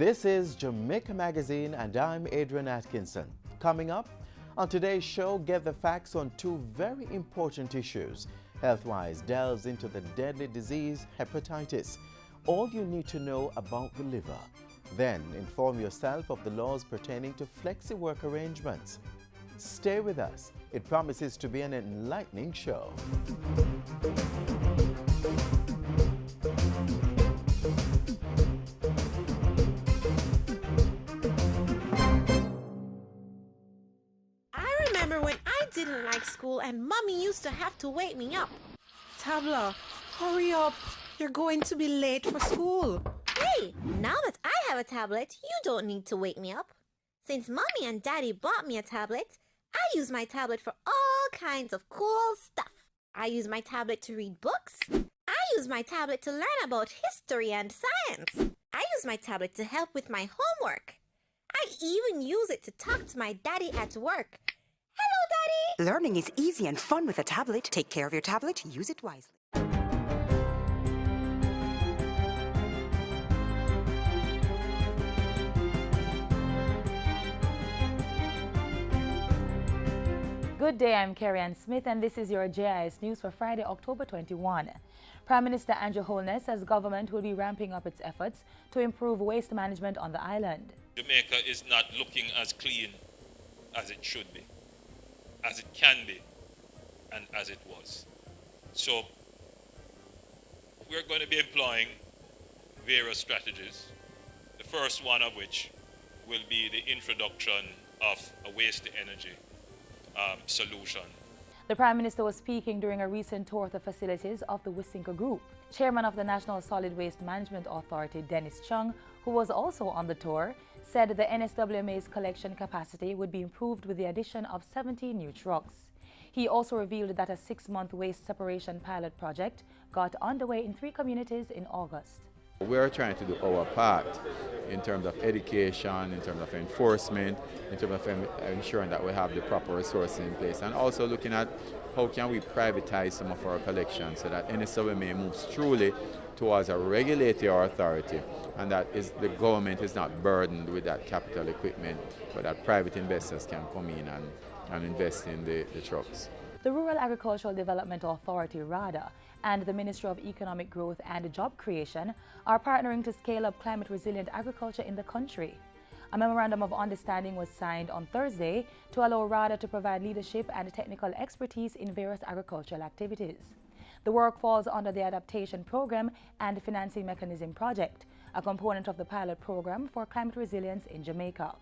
This is Jamaica Magazine and I'm Adrian Atkinson. Coming up on today's show, get the facts on two very important issues. Health-wise delves into the deadly disease hepatitis, all you need to know about the liver. Then inform yourself of the laws pertaining to flexi work arrangements. Stay with us. It promises to be an enlightening show. Didn't like school and Mommy used to have to wake me up. Tabla, hurry up. You're going to be late for school. Hey, now that I have a tablet, you don't need to wake me up. Since Mommy and Daddy bought me a tablet, I use my tablet for all kinds of cool stuff. I use my tablet to read books. I use my tablet to learn about history and science. I use my tablet to help with my homework. I even use it to talk to my daddy at work. Hello, Daddy! Learning is easy and fun with a tablet. Take care of your tablet. Use it wisely. Good day, I'm Carrie Ann Smith and this is your JIS News for Friday, October 21. Prime Minister Andrew Holness says government will be ramping up its efforts to improve waste management on the island. Jamaica is not looking as clean as it should be, as it can be, and as it was. So we're going to be employing various strategies, the first one of which will be the introduction of a waste-to-energy solution. The Prime Minister was speaking during a recent tour of the facilities of the Wisinka Group. Chairman of the National Solid Waste Management Authority, Dennis Chung, who was also on the tour, said the NSWMA's collection capacity would be improved with the addition of 70 new trucks. He also revealed that a 6-month waste separation pilot project got underway in 3 communities in August. We're trying to do our part in terms of education, in terms of enforcement, in terms of ensuring that we have the proper resources in place, and also looking at how can we privatize some of our collections so that NSWMA moves truly towards a regulatory authority, and that the government is not burdened with that capital equipment, but that private investors can come in and invest in the trucks. The Rural Agricultural Development Authority, RADA, and the Ministry of Economic Growth and Job Creation are partnering to scale up climate-resilient agriculture in the country. A memorandum of understanding was signed on Thursday to allow RADA to provide leadership and technical expertise in various agricultural activities. The work falls under the Adaptation Program and Financing Mechanism Project, a component of the pilot program for climate resilience in Jamaica.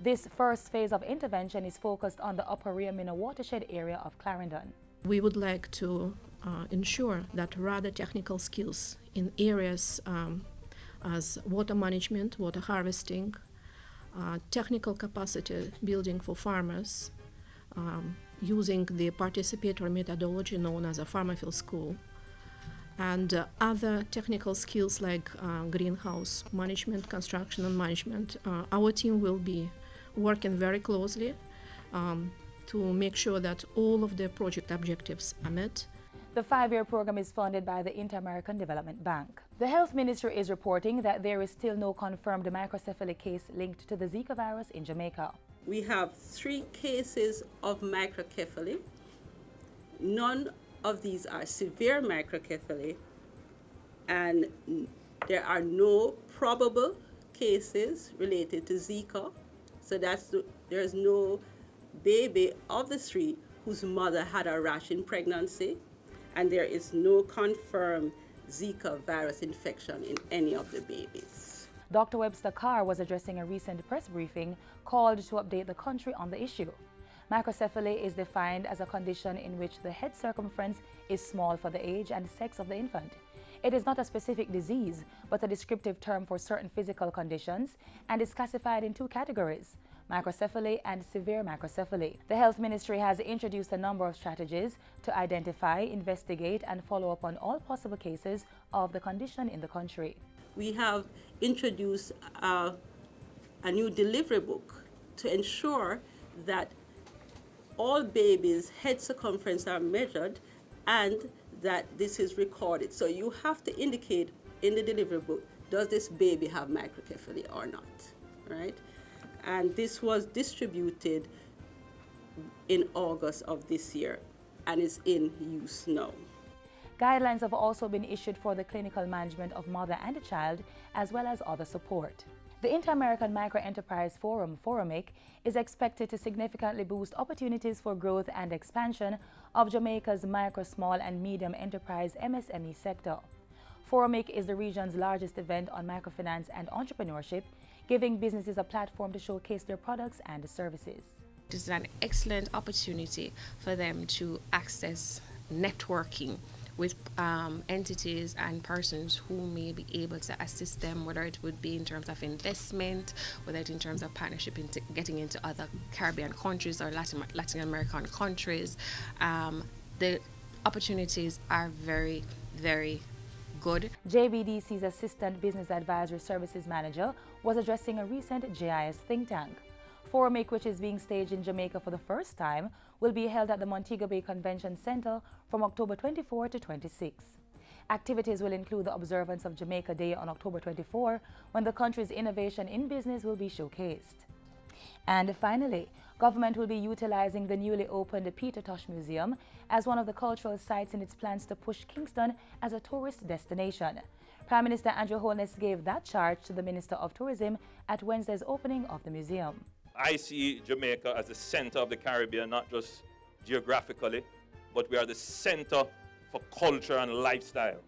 This first phase of intervention is focused on the Upper Riamina watershed area of Clarendon. We would like to ensure that RADA technical skills in areas as water management, water harvesting, technical capacity building for farmers, using the participatory methodology known as a farmer field school, and other technical skills like greenhouse management, construction and management. Our team will be working very closely to make sure that all of the project objectives are met. The 5-year program is funded by the Inter-American Development Bank. The Health Ministry is reporting that there is still no confirmed microcephaly case linked to the Zika virus in Jamaica. We have 3 cases of microcephaly. None of these are severe microcephaly, and there are no probable cases related to Zika. So there's no baby of the 3 whose mother had a rash in pregnancy, and there is no confirmed Zika virus infection in any of the babies. Dr. Webster Carr was addressing a recent press briefing called to update the country on the issue. Microcephaly is defined as a condition in which the head circumference is small for the age and sex of the infant. It is not a specific disease, but a descriptive term for certain physical conditions, and is classified in 2 categories: microcephaly and severe microcephaly. The Health Ministry has introduced a number of strategies to identify, investigate, and follow up on all possible cases of the condition in the country. We have introduced a new delivery book to ensure that all babies' head circumference are measured and that this is recorded. So you have to indicate in the delivery book does this baby have microcephaly or not, right? And this was distributed in August of this year and is in use now. Guidelines have also been issued for the clinical management of mother and child, as well as other support. The Inter-American Microenterprise Forum, FORUMIC, is expected to significantly boost opportunities for growth and expansion of Jamaica's micro, small, and medium enterprise MSME sector. FORUMIC is the region's largest event on microfinance and entrepreneurship, giving businesses a platform to showcase their products and services. This is an excellent opportunity for them to access networking with entities and persons who may be able to assist them, whether it would be in terms of investment, whether it's in terms of partnership into getting into other Caribbean countries or Latin American countries. The opportunities are very, very good. JBDC's Assistant Business Advisory Services Manager was addressing a recent JIS think tank. FORUMIC, which is being staged in Jamaica for the first time, will be held at the Montego Bay Convention Center from October 24 to 26. Activities will include the observance of Jamaica Day on October 24, when the country's innovation in business will be showcased. And finally, government will be utilizing the newly opened Peter Tosh Museum as one of the cultural sites in its plans to push Kingston as a tourist destination. Prime Minister Andrew Holness gave that charge to the Minister of Tourism at Wednesday's opening of the museum. I see Jamaica as the center of the Caribbean, not just geographically, but we are the center for culture and lifestyle,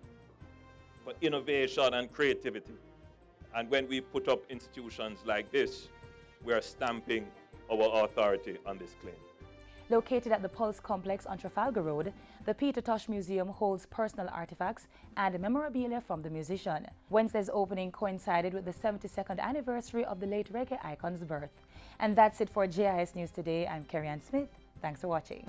for innovation and creativity. And when we put up institutions like this, we are stamping our authority on this claim. Located at the Pulse Complex on Trafalgar Road, the Peter Tosh Museum holds personal artifacts and memorabilia from the musician. Wednesday's opening coincided with the 72nd anniversary of the late reggae icon's birth. And that's it for JIS News Today. I'm Kerry-Ann Smith. Thanks for watching.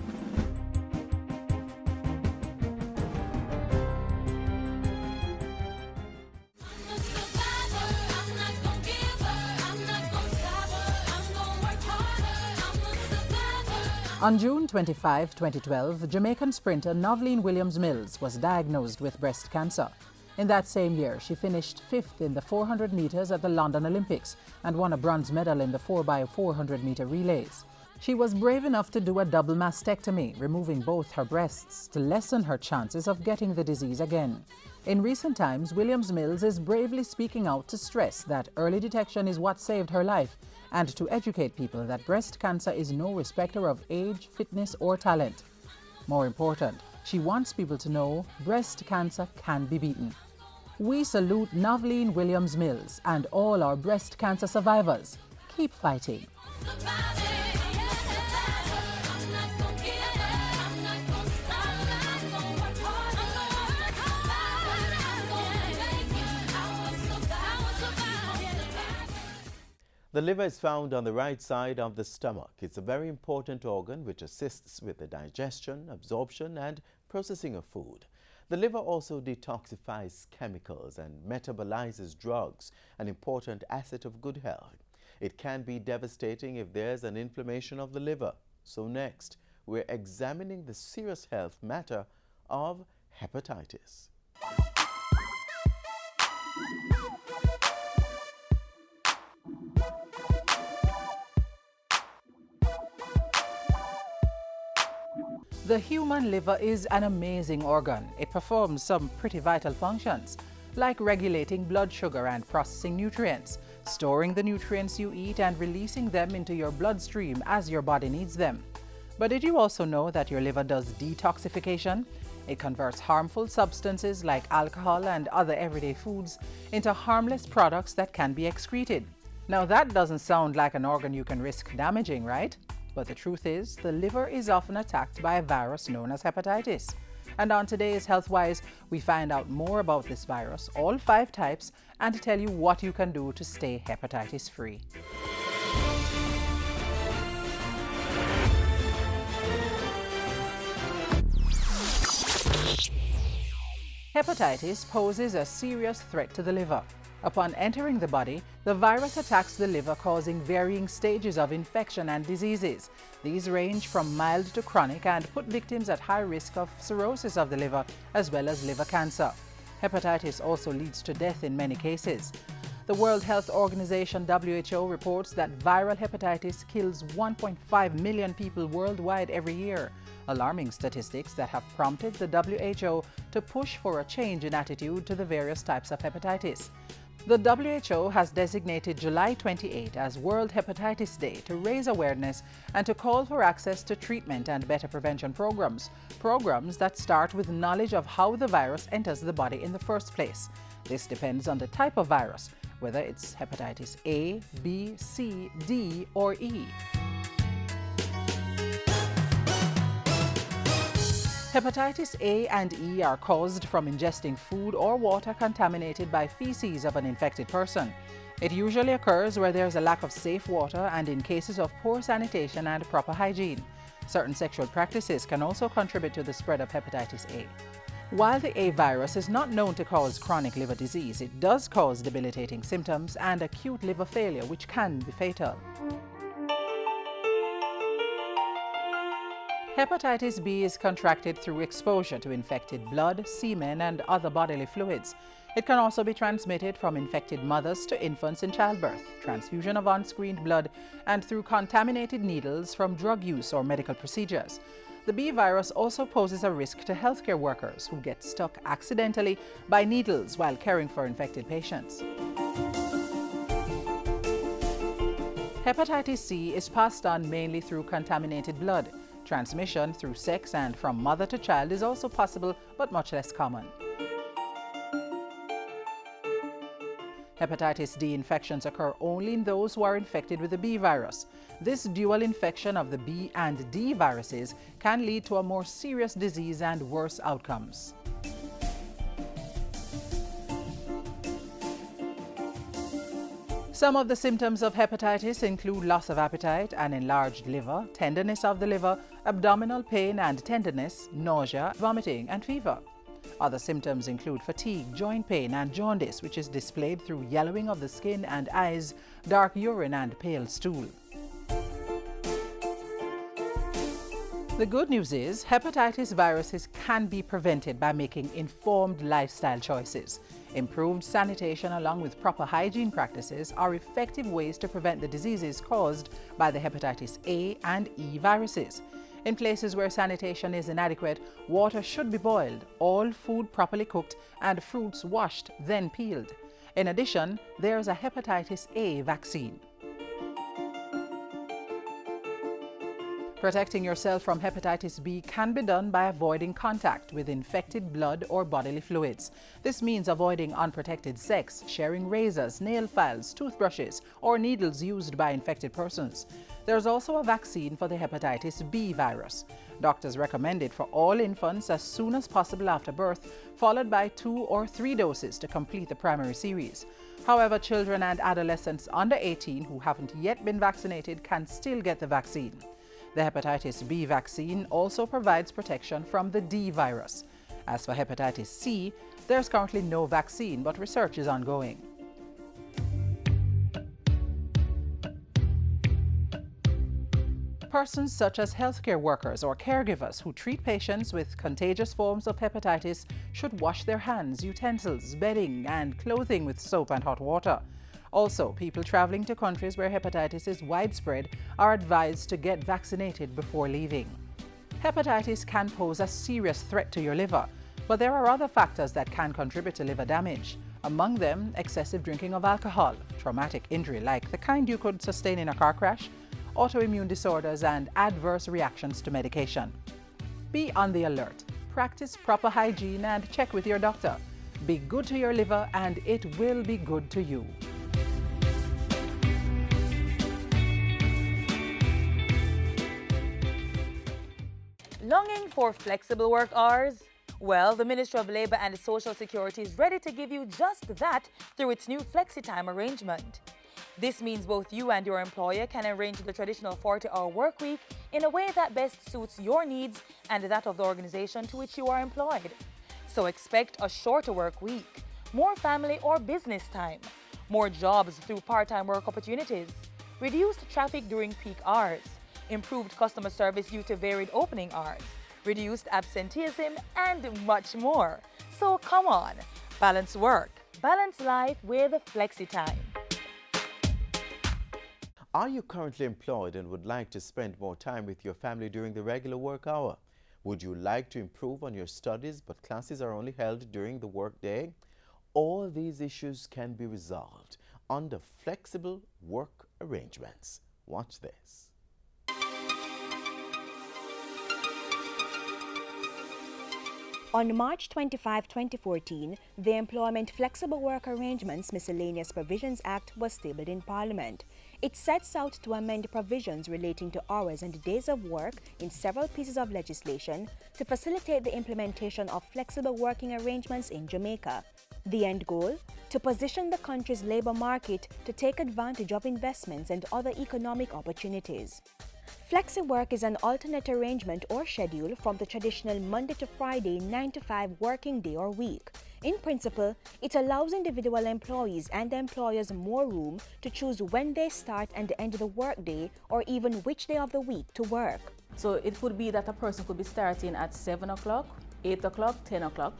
On June 25, 2012, Jamaican sprinter Noveline Williams-Mills was diagnosed with breast cancer. In that same year, she finished 5th in the 400 meters at the London Olympics and won a bronze medal in the 4x400 meter relays. She was brave enough to do a double mastectomy, removing both her breasts to lessen her chances of getting the disease again. In recent times, Williams-Mills is bravely speaking out to stress that early detection is what saved her life, and to educate people that breast cancer is no respecter of age, fitness, or talent. More important, she wants people to know breast cancer can be beaten. We salute Noveline Williams-Mills and all our breast cancer survivors. Keep fighting. The liver is found on the right side of the stomach. It's a very important organ which assists with the digestion, absorption, and processing of food. The liver also detoxifies chemicals and metabolizes drugs, an important asset of good health. It can be devastating if there's an inflammation of the liver. So next, we're examining the serious health matter of hepatitis. The human liver is an amazing organ. It performs some pretty vital functions, like regulating blood sugar and processing nutrients, storing the nutrients you eat and releasing them into your bloodstream as your body needs them. But did you also know that your liver does detoxification? It converts harmful substances like alcohol and other everyday foods into harmless products that can be excreted. Now that doesn't sound like an organ you can risk damaging, right? But the truth is, the liver is often attacked by a virus known as hepatitis. And on today's HealthWise, we find out more about this virus, all 5 types, and tell you what you can do to stay hepatitis free. Hepatitis poses a serious threat to the liver. Upon entering the body, the virus attacks the liver, causing varying stages of infection and diseases. These range from mild to chronic and put victims at high risk of cirrhosis of the liver, as well as liver cancer. Hepatitis also leads to death in many cases. The World Health Organization WHO reports that viral hepatitis kills 1.5 million people worldwide every year, alarming statistics that have prompted the WHO to push for a change in attitude to the various types of hepatitis. The WHO has designated July 28 as World Hepatitis Day to raise awareness and to call for access to treatment and better prevention programs that start with knowledge of how the virus enters the body in the first place. This depends on the type of virus, whether it's hepatitis A, B, C, D, or E. Hepatitis A and E are caused from ingesting food or water contaminated by feces of an infected person. It usually occurs where there is a lack of safe water and in cases of poor sanitation and proper hygiene. Certain sexual practices can also contribute to the spread of hepatitis A. While the A virus is not known to cause chronic liver disease, it does cause debilitating symptoms and acute liver failure, which can be fatal. Hepatitis B is contracted through exposure to infected blood, semen, and other bodily fluids. It can also be transmitted from infected mothers to infants in childbirth, transfusion of unscreened blood, and through contaminated needles from drug use or medical procedures. The B virus also poses a risk to healthcare workers who get stuck accidentally by needles while caring for infected patients. Hepatitis C is passed on mainly through contaminated blood. Transmission through sex and from mother to child is also possible, but much less common. Hepatitis D infections occur only in those who are infected with the B virus. This dual infection of the B and D viruses can lead to a more serious disease and worse outcomes. Some of the symptoms of hepatitis include loss of appetite, an enlarged liver, tenderness of the liver, abdominal pain and tenderness, nausea, vomiting, and fever. Other symptoms include fatigue, joint pain, and jaundice, which is displayed through yellowing of the skin and eyes, dark urine, and pale stool. The good news is hepatitis viruses can be prevented by making informed lifestyle choices. Improved sanitation along with proper hygiene practices are effective ways to prevent the diseases caused by the hepatitis A and E viruses. In places where sanitation is inadequate, water should be boiled, all food properly cooked, and fruits washed, then peeled. In addition, there is a hepatitis A vaccine. Protecting yourself from hepatitis B can be done by avoiding contact with infected blood or bodily fluids. This means avoiding unprotected sex, sharing razors, nail files, toothbrushes, or needles used by infected persons. There's also a vaccine for the hepatitis B virus. Doctors recommend it for all infants as soon as possible after birth, followed by 2 or 3 doses to complete the primary series. However, children and adolescents under 18 who haven't yet been vaccinated can still get the vaccine. The hepatitis B vaccine also provides protection from the D virus. As for hepatitis C, there's currently no vaccine, but research is ongoing. Persons such as healthcare workers or caregivers who treat patients with contagious forms of hepatitis should wash their hands, utensils, bedding, and clothing with soap and hot water. Also, people traveling to countries where hepatitis is widespread are advised to get vaccinated before leaving. Hepatitis can pose a serious threat to your liver, but there are other factors that can contribute to liver damage. Among them, excessive drinking of alcohol, traumatic injury like the kind you could sustain in a car crash, autoimmune disorders, and adverse reactions to medication. Be on the alert, practice proper hygiene, and check with your doctor. Be good to your liver and it will be good to you. Longing for flexible work hours? Well, the Ministry of Labour and Social Security is ready to give you just that through its new flexi-time arrangement. This means both you and your employer can arrange the traditional 40-hour work week in a way that best suits your needs and that of the organization to which you are employed. So expect a shorter work week, more family or business time, more jobs through part-time work opportunities, reduced traffic during peak hours, improved customer service due to varied opening hours, reduced absenteeism, and much more. So come on, Balance work, balance life with flexi time. Are you currently employed and would like to spend more time with your family during the regular work hour? Would you like to improve on your studies but classes are only held during the workday? All these issues can be resolved under flexible work arrangements. Watch this. On March 25, 2014, the Employment Flexible Work Arrangements Miscellaneous Provisions Act was tabled in Parliament. It sets out to amend provisions relating to hours and days of work in several pieces of legislation to facilitate the implementation of flexible working arrangements in Jamaica. The end goal? To position the country's labor market to take advantage of investments and other economic opportunities. Flexi work is an alternate arrangement or schedule from the traditional Monday to Friday 9 to 5 working day or week. In principle, it allows individual employees and employers more room to choose when they start and end the workday or even which day of the week to work. So it could be that a person could be starting at 7 o'clock, 8 o'clock, 10 o'clock,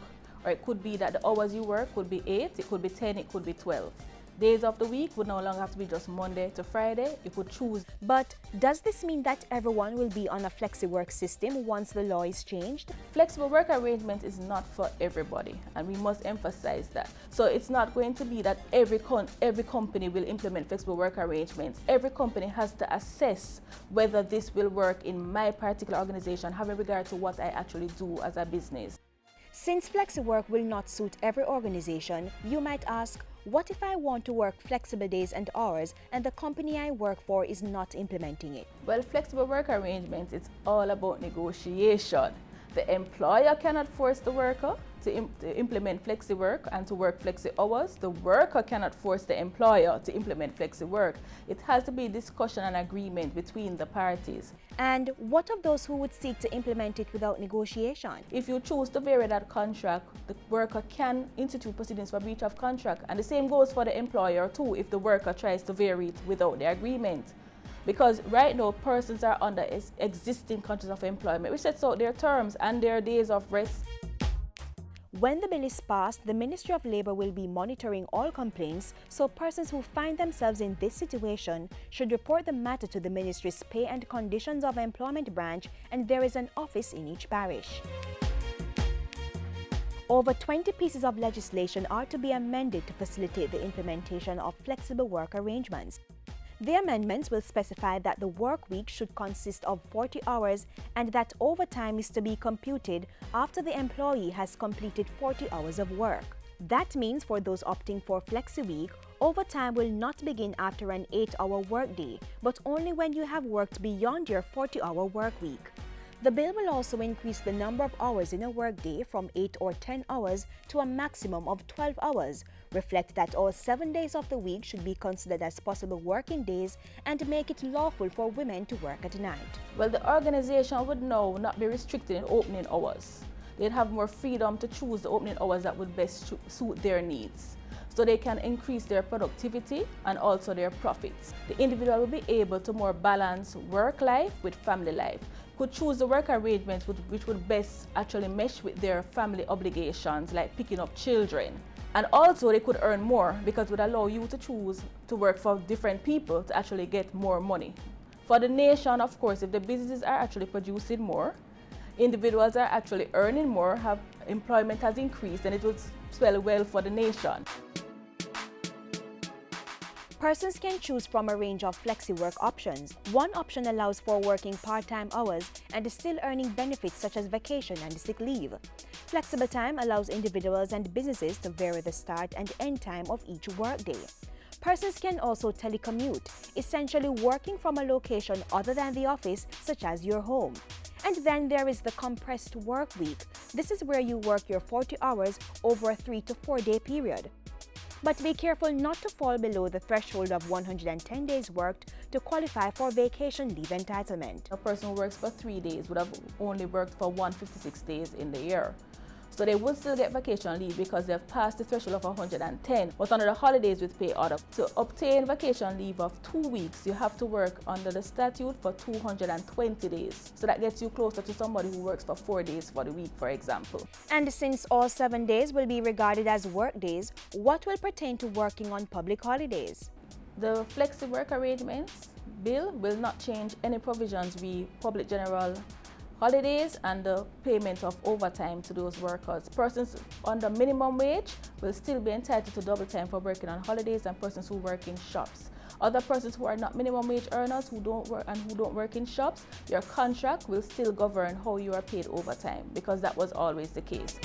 or it could be that the hours you work could be 8, it could be 10, it could be 12. Days of the week would no longer have to be just Monday to Friday. You could choose. But does this mean that everyone will be on a flexi work system once the law is changed? Flexible work arrangement is not for everybody, and we must emphasize that. So it's not going to be that every company will implement flexible work arrangements. Every company has to assess whether this will work in my particular organization, having regard to what I actually do as a business. Since flexi work will not suit every organization, you might ask, what if I want to work flexible days and hours and the company I work for is not implementing it? Well, flexible work arrangements, it's all about negotiation. The employer cannot force the worker to implement flexi work and to work flexi hours. The worker cannot force the employer to implement flexi work. It has to be discussion and agreement between the parties. And what of those who would seek to implement it without negotiation? If you choose to vary that contract, the worker can institute proceedings for breach of contract. And the same goes for the employer too if the worker tries to vary it without the agreement. Because right now, persons are under existing contracts of employment, which sets out their terms and their days of rest. When the bill is passed, the Ministry of Labour will be monitoring all complaints, so persons who find themselves in this situation should report the matter to the Ministry's Pay and Conditions of Employment branch, and there is an office in each parish. Over 20 pieces of legislation are to be amended to facilitate the implementation of flexible work arrangements. The amendments will specify that the work week should consist of 40 hours and that overtime is to be computed after the employee has completed 40 hours of work. That means for those opting for Flexi Week, overtime will not begin after an 8-hour workday, but only when you have worked beyond your 40-hour work week. The bill will also increase the number of hours in a workday from 8 or 10 hours to a maximum of 12 hours, reflect that all 7 days of the week should be considered as possible working days, and make it lawful for women to work at night. Well, the organization would now not be restricted in opening hours. They'd have more freedom to choose the opening hours that would best suit their needs, so they can increase their productivity and also their profits. The individual will be able to more balance work life with family life, could choose the work arrangements which would best actually mesh with their family obligations, like picking up children. And also they could earn more because it would allow you to choose to work for different people to actually get more money. For the nation, of course, if the businesses are actually producing more, individuals are actually earning more, employment has increased, and it will swell well for the nation. Persons can choose from a range of flexi work options. One option allows for working part-time hours and still earning benefits such as vacation and sick leave. Flexible time allows individuals and businesses to vary the start and end time of each workday. Persons can also telecommute, essentially working from a location other than the office, such as your home. And then there is the compressed work week. This is where you work your 40 hours over a 3 to 4 day period. But be careful not to fall below the threshold of 110 days worked to qualify for vacation leave entitlement. A person who works for 3 days would have only worked for 156 days in the year. So they would still get vacation leave because they've passed the threshold of 110. But under the holidays with pay order, to obtain vacation leave of 2 weeks, you have to work under the statute for 220 days. So that gets you closer to somebody who works for 4 days for the week, for example. And since all 7 days will be regarded as work days, what will pertain to working on public holidays? The flexi work arrangements bill will not change any provisions we public general holidays and the payment of overtime to those workers. Persons under minimum wage will still be entitled to double time for working on holidays and persons who work in shops. Other persons who are not minimum wage earners who don't work in shops, your contract will still govern how you are paid overtime because that was always the case.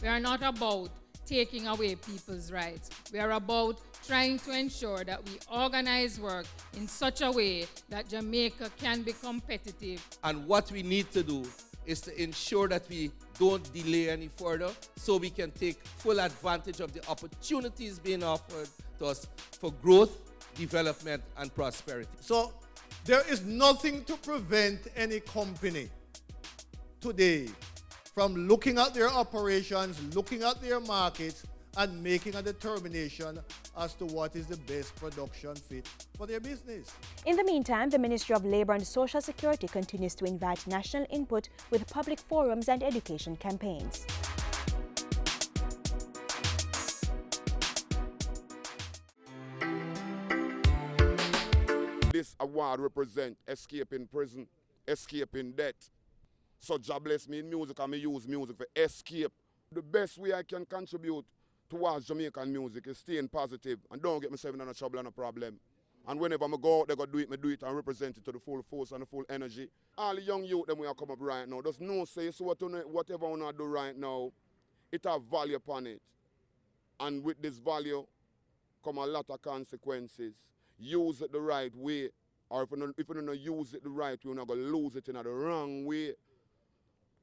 We are not about taking away people's rights. We are about trying to ensure that we organize work in such a way that Jamaica can be competitive. And what we need to do is to ensure that we don't delay any further so we can take full advantage of the opportunities being offered to us for growth, development, and prosperity. So there is nothing to prevent any company today from looking at their operations, looking at their markets, and making a determination as to what is the best production fit for their business. In the meantime, the Ministry of Labour and Social Security continues to invite national input with public forums and education campaigns. This award represents escaping prison, escaping death. So God bless me in music and me use music for escape. The best way I can contribute towards Jamaican music is staying positive and don't get myself in a trouble and a problem. And whenever I go out there, do it and represent it to the full force and the full energy. All the young youth them we are come up right now, there's no say so whatever I want to do right now, it have value upon it. And with this value come a lot of consequences. Use it the right way, or if you don't use it the right way, you're not going to lose it in the wrong way.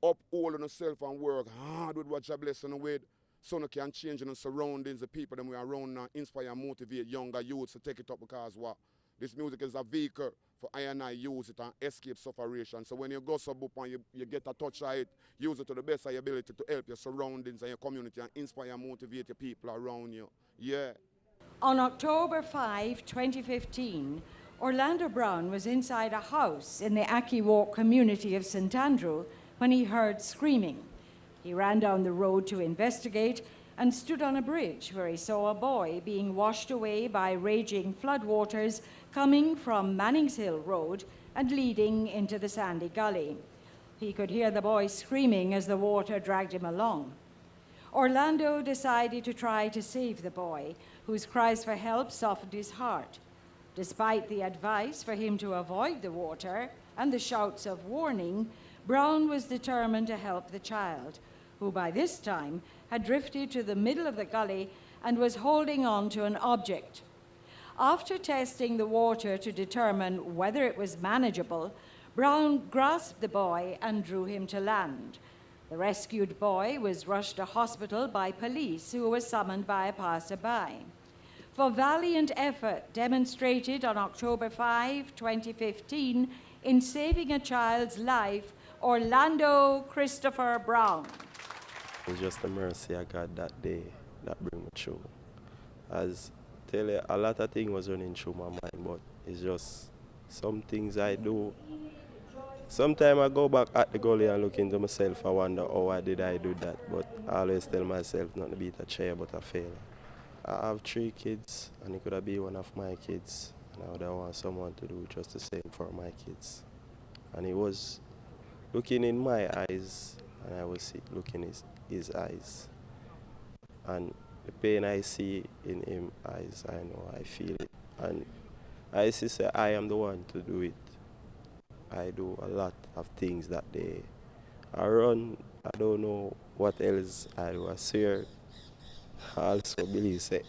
Uphold on yourself and work hard with what you're blessing with. So you can change in the surroundings, the people that we are around now, inspire and motivate younger youths to take it up because what? This music is a vehicle for I and I use it and escape sufferation. So when you go sub up and you get a touch of it, use it to the best of your ability to help your surroundings and your community and inspire and motivate your people around you. Yeah. On October 5, 2015, Orlando Brown was inside a house in the Aki Walk community of St. Andrew when he heard screaming. He ran down the road to investigate and stood on a bridge where he saw a boy being washed away by raging floodwaters coming from Mannings Hill Road and leading into the Sandy Gully. He could hear the boy screaming as the water dragged him along. Orlando decided to try to save the boy, whose cries for help softened his heart. Despite the advice for him to avoid the water and the shouts of warning, Brown was determined to help the child, who by this time had drifted to the middle of the gully and was holding on to an object. After testing the water to determine whether it was manageable, Brown grasped the boy and drew him to land. The rescued boy was rushed to hospital by police, who was summoned by a passerby. For valiant effort demonstrated on October 5, 2015, in saving a child's life, Orlando Christopher Brown. It's just the mercy I got that day that bring me through. As tell you, a lot of things was running through my mind, but it's just some things I do. Sometimes I go back at the gully and look into myself, I wonder, oh, why did I do that? But I always tell myself not to beat a chair, but a failure. I have 3 kids, and it could have been one of my kids, and I would have want someone to do just the same for my kids. And he was looking in my eyes, and I was looking in his eyes. And the pain I see in his eyes, I know, I feel it. And I used to say, I am the one to do it. I do a lot of things that day. I run, I don't know what else I do. I swear, I also believe say,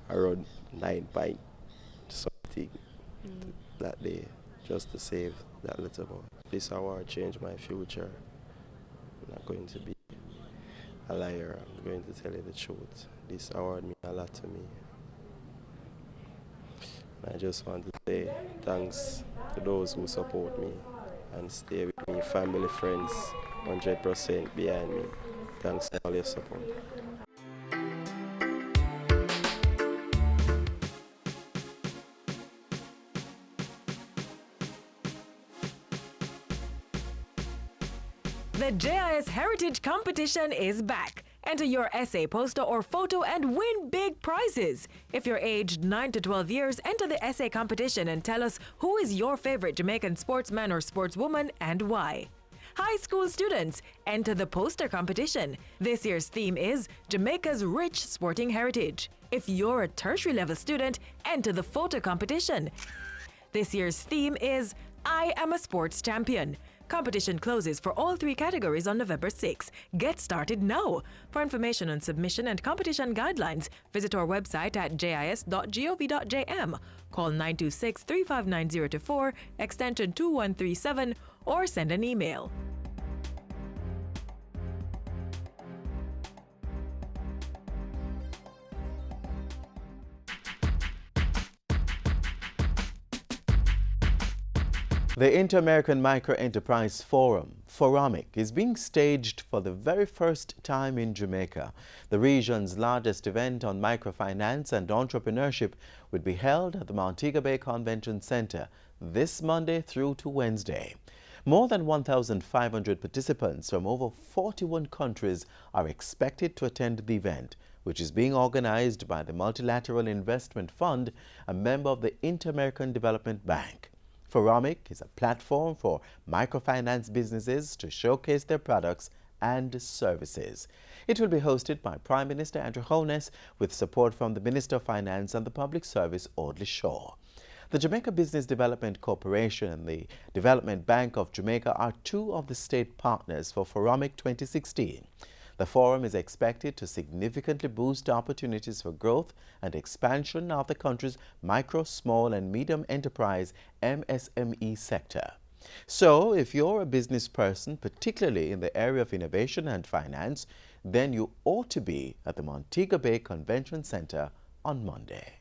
I run 9 pints, something that day, just to save that little boy. This award changed my future. I'm not going to be a liar, I'm going to tell you the truth. This award means a lot to me. I just want to say thanks to those who support me and stay with me. me, family, friends, 100% behind me. Thanks for all your support. The JIS Heritage Competition is back. Enter your essay, poster, or photo and win big prizes. If you're aged 9 to 12 years, enter the essay competition and tell us who is your favorite Jamaican sportsman or sportswoman and why. High school students, enter the poster competition. This year's theme is Jamaica's Rich Sporting Heritage. If you're a tertiary level student, enter the photo competition. This year's theme is I Am a Sports Champion. Competition closes for all 3 categories on November 6. Get started now. For information on submission and competition guidelines, visit our website at jis.gov.jm. Call 926-359-024, extension 2137, or send an email. The Inter-American Micro-Enterprise Forum, FORAMIC, is being staged for the very first time in Jamaica. The region's largest event on microfinance and entrepreneurship would be held at the Montego Bay Convention Center this Monday through to Wednesday. More than 1,500 participants from over 41 countries are expected to attend the event, which is being organized by the Multilateral Investment Fund, a member of the Inter-American Development Bank. FORAMIC is a platform for microfinance businesses to showcase their products and services. It will be hosted by Prime Minister Andrew Holness with support from the Minister of Finance and the Public Service, Audley Shaw. The Jamaica Business Development Corporation and the Development Bank of Jamaica are 2 of the state partners for FORAMIC 2016. The forum is expected to significantly boost opportunities for growth and expansion of the country's micro, small and medium enterprise MSME sector. So, if you're a business person, particularly in the area of innovation and finance, then you ought to be at the Montego Bay Convention Center on Monday.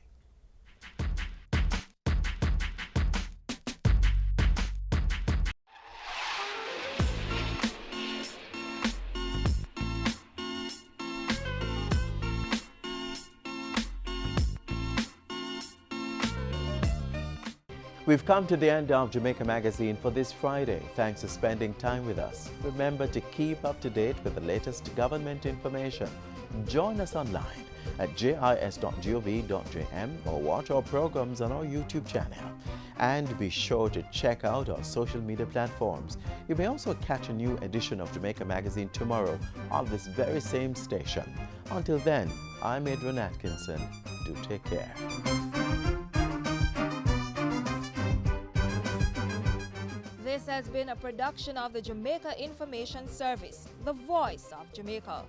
We've come to the end of Jamaica Magazine for this Friday. Thanks for spending time with us. Remember to keep up to date with the latest government information. Join us online at jis.gov.jm or watch our programs on our YouTube channel. And be sure to check out our social media platforms. You may also catch a new edition of Jamaica Magazine tomorrow on this very same station. Until then, I'm Adrian Atkinson. Do take care. This has been a production of the Jamaica Information Service, the voice of Jamaica.